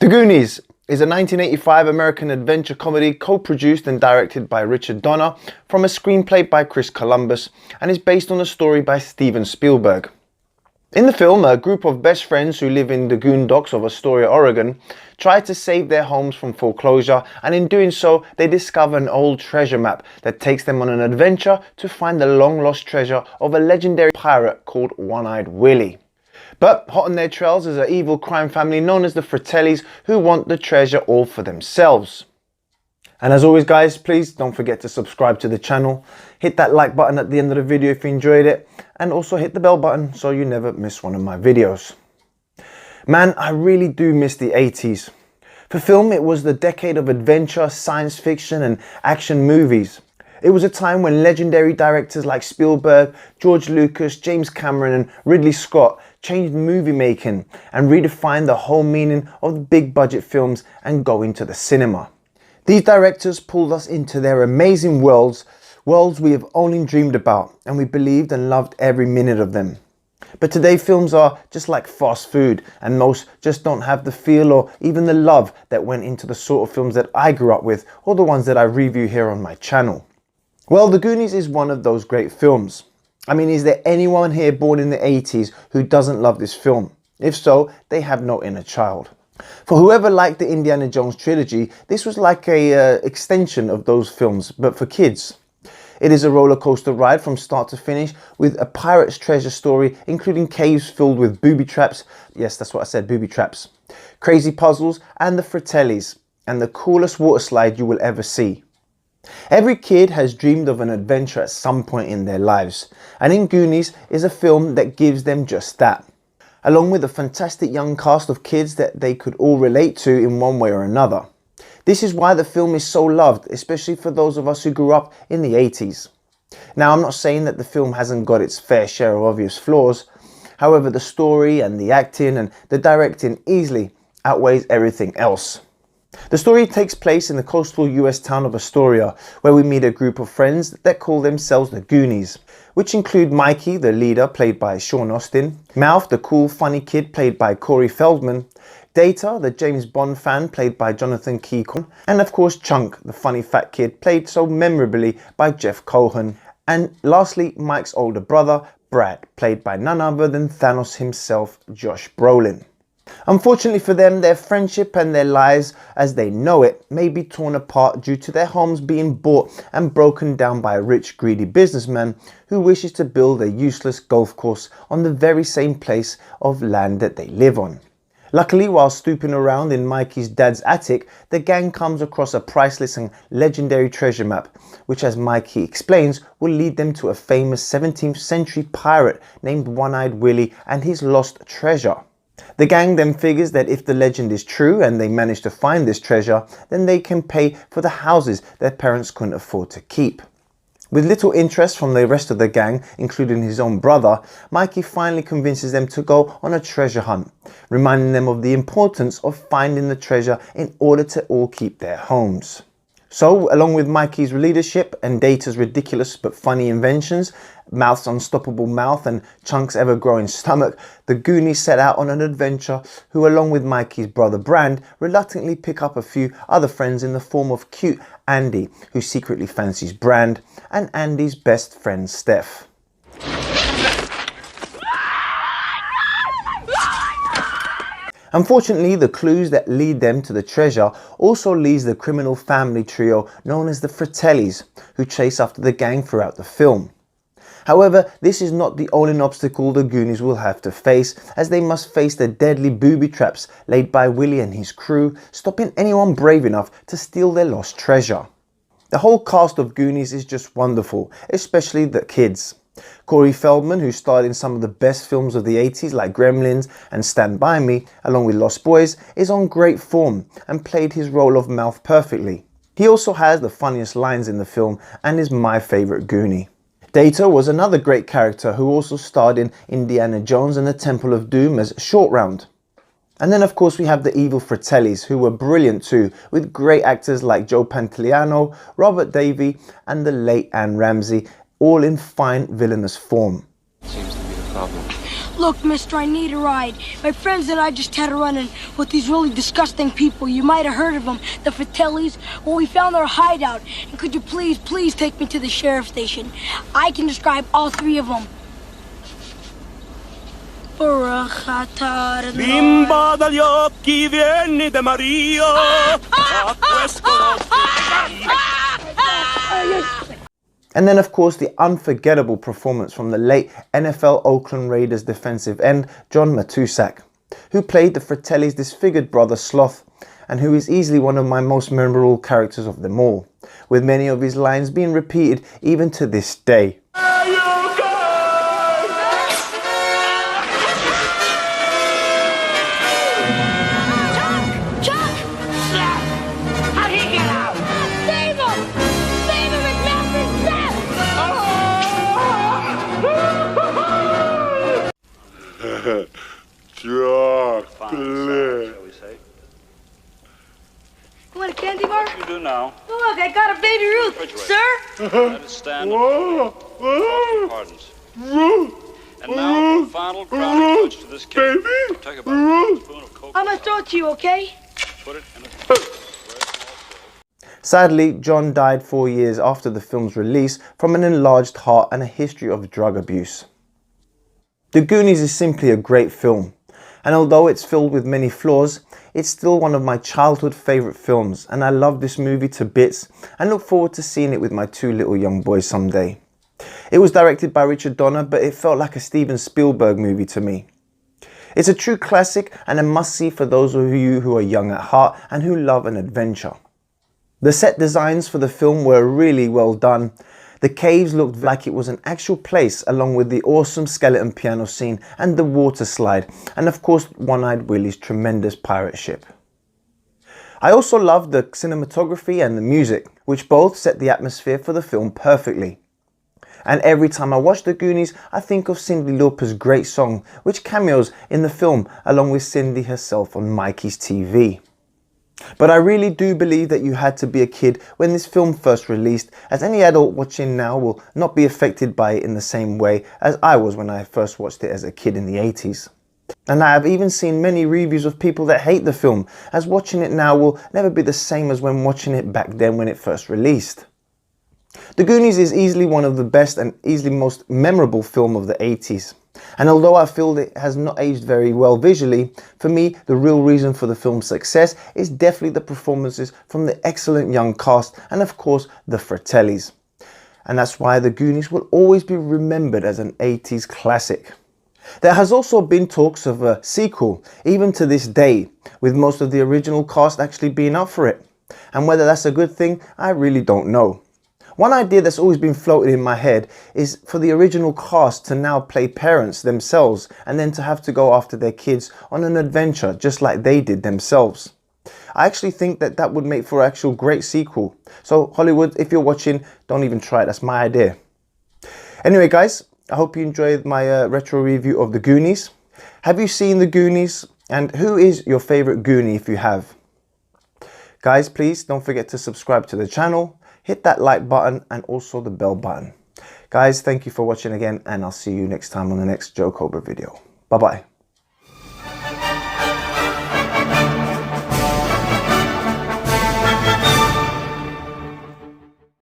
The Goonies is a 1985 American adventure comedy co-produced and directed by Richard Donner from a screenplay by Chris Columbus and is based on a story by Steven Spielberg. In the film, a group of best friends who live in the Goondocks of Astoria, Oregon, try to save their homes from foreclosure, and in doing so, they discover an old treasure map that takes them on an adventure to find the long-lost treasure of a legendary pirate called One-Eyed Willie. But hot on their trails is an evil crime family known as the Fratellis who want the treasure all for themselves. And as always guys, please don't forget to subscribe to the channel, hit that like button at the end of the video if you enjoyed it, and also hit the bell button so you never miss one of my videos. Man, I really do miss the 80s. For film, it was the decade of adventure, science fiction and action movies. It was a time when legendary directors like Spielberg, George Lucas, James Cameron and Ridley Scott changed movie making and redefined the whole meaning of the big budget films and going to the cinema. These directors pulled us into their amazing worlds we have only dreamed about, and we believed and loved every minute of them. But today films are just like fast food, and most just don't have the feel or even the love that went into the sort of films that I grew up with or the ones that I review here on my channel. Well, The Goonies is one of those great films. I mean, is there anyone here born in the 80s who doesn't love this film? If so, they have no inner child. For whoever liked the Indiana Jones trilogy, this was like a extension of those films, but for kids. It is a roller coaster ride from start to finish with a pirate's treasure story, including caves filled with booby traps. Yes, that's what I said, booby traps. Crazy puzzles and the Fratellis, and the coolest water slide you will ever see. Every kid has dreamed of an adventure at some point in their lives, and in Goonies is a film that gives them just that, along with a fantastic young cast of kids that they could all relate to in one way or another. This is why the film is so loved, especially for those of us who grew up in the 80s. Now, I'm not saying that the film hasn't got its fair share of obvious flaws. However, the story and the acting and the directing easily outweighs everything else. The story takes place in the coastal US town of Astoria, where we meet a group of friends that call themselves the Goonies, which include Mikey, the leader, played by Sean Astin, Mouth, the cool, funny kid, played by Corey Feldman, Data, the James Bond fan, played by Jonathan Keycon, and of course Chunk, the funny fat kid, played so memorably by Jeff Cohen, and lastly Mike's older brother, Brad, played by none other than Thanos himself, Josh Brolin. Unfortunately for them, their friendship and their lives as they know it may be torn apart due to their homes being bought and broken down by a rich, greedy businessman who wishes to build a useless golf course on the very same place of land that they live on. Luckily, while snooping around in Mikey's dad's attic, the gang comes across a priceless and legendary treasure map, which, as Mikey explains, will lead them to a famous 17th century pirate named One-Eyed Willie and his lost treasure. The gang then figures that if the legend is true and they manage to find this treasure, then they can pay for the houses their parents couldn't afford to keep. With little interest from the rest of the gang, including his own brother, Mikey finally convinces them to go on a treasure hunt, reminding them of the importance of finding the treasure in order to all keep their homes. So, along with Mikey's leadership and Data's ridiculous but funny inventions, Mouth's unstoppable mouth and Chunk's ever-growing stomach, the Goonies set out on an adventure who, along with Mikey's brother Brand, reluctantly pick up a few other friends in the form of cute Andy, who secretly fancies Brand, and Andy's best friend Steph. Unfortunately, the clues that lead them to the treasure also leads the criminal family trio known as the Fratellis, who chase after the gang throughout the film. However, this is not the only obstacle the Goonies will have to face, as they must face the deadly booby traps laid by Willie and his crew, stopping anyone brave enough to steal their lost treasure. The whole cast of Goonies is just wonderful, especially the kids. Corey Feldman, who starred in some of the best films of the 80s like Gremlins and Stand By Me, along with Lost Boys, is on great form and played his role of Mouth perfectly. He also has the funniest lines in the film and is my favourite Goonie. Data was another great character who also starred in Indiana Jones and the Temple of Doom as Short Round. And then of course we have the evil Fratellis, who were brilliant too, with great actors like Joe Pantoliano, Robert Davi and the late Anne Ramsey, all in fine villainous form. Seems to be the problem. Look, mister, I need a ride. My friends and I just had a run-in with these really disgusting people. You might have heard of them, the Fratellis. Well, we found their hideout. And could you please take me to the sheriff's station? I can describe all three of them. Bimba dagli occhi vieni da Maria, a questo And then of course the unforgettable performance from the late NFL Oakland Raiders defensive end John Matuszak, who played the Fratelli's disfigured brother Sloth, and who is easily one of my most memorable characters of them all, with many of his lines being repeated even to this day. Chocolate. Shall we say? You want a candy bar? What do you do now? Oh, look, I got a Baby Ruth, sir. Let it stand up. Pardons. And now, the final crowning touch to this cake. Take about a spoon of Cobra. I'm gonna throw it to you, okay? Put it in a... Sadly, John died 4 years after the film's release from an enlarged heart and a history of drug abuse. The Goonies is simply a great film, and although it's filled with many flaws, it's still one of my childhood favourite films, and I love this movie to bits and look forward to seeing it with my two little young boys someday. It was directed by Richard Donner, but it felt like a Steven Spielberg movie to me. It's a true classic and a must-see for those of you who are young at heart and who love an adventure. The set designs for the film were really well done. The caves looked like it was an actual place, along with the awesome skeleton piano scene and the water slide, and of course One-Eyed Willie's tremendous pirate ship. I also loved the cinematography and the music, which both set the atmosphere for the film perfectly. And every time I watch The Goonies, I think of Cyndi Lauper's great song, which cameos in the film along with Cindy herself on Mikey's TV. But I really do believe that you had to be a kid when this film first released, as any adult watching now will not be affected by it in the same way as I was when I first watched it as a kid in the 80s. And I have even seen many reviews of people that hate the film, as watching it now will never be the same as when watching it back then when it first released. The Goonies is easily one of the best and easily most memorable film of the 80s. And although I feel it has not aged very well visually, for me the real reason for the film's success is definitely the performances from the excellent young cast and of course the Fratellis. And that's why The Goonies will always be remembered as an 80s classic. There has also been talks of a sequel, even to this day, with most of the original cast actually being up for it. And whether that's a good thing, I really don't know. One idea that's always been floated in my head is for the original cast to now play parents themselves and then to have to go after their kids on an adventure just like they did themselves. I actually think that that would make for an actual great sequel. So Hollywood, if you're watching, don't even try it. That's my idea. Anyway guys, I hope you enjoyed my retro review of The Goonies. Have you seen The Goonies? And who is your favourite Goonie if you have? Guys, please don't forget to subscribe to the channel. Hit that like button and also the bell button. Guys, thank you for watching again, and I'll see you next time on the next Joe Cobra video. Bye bye.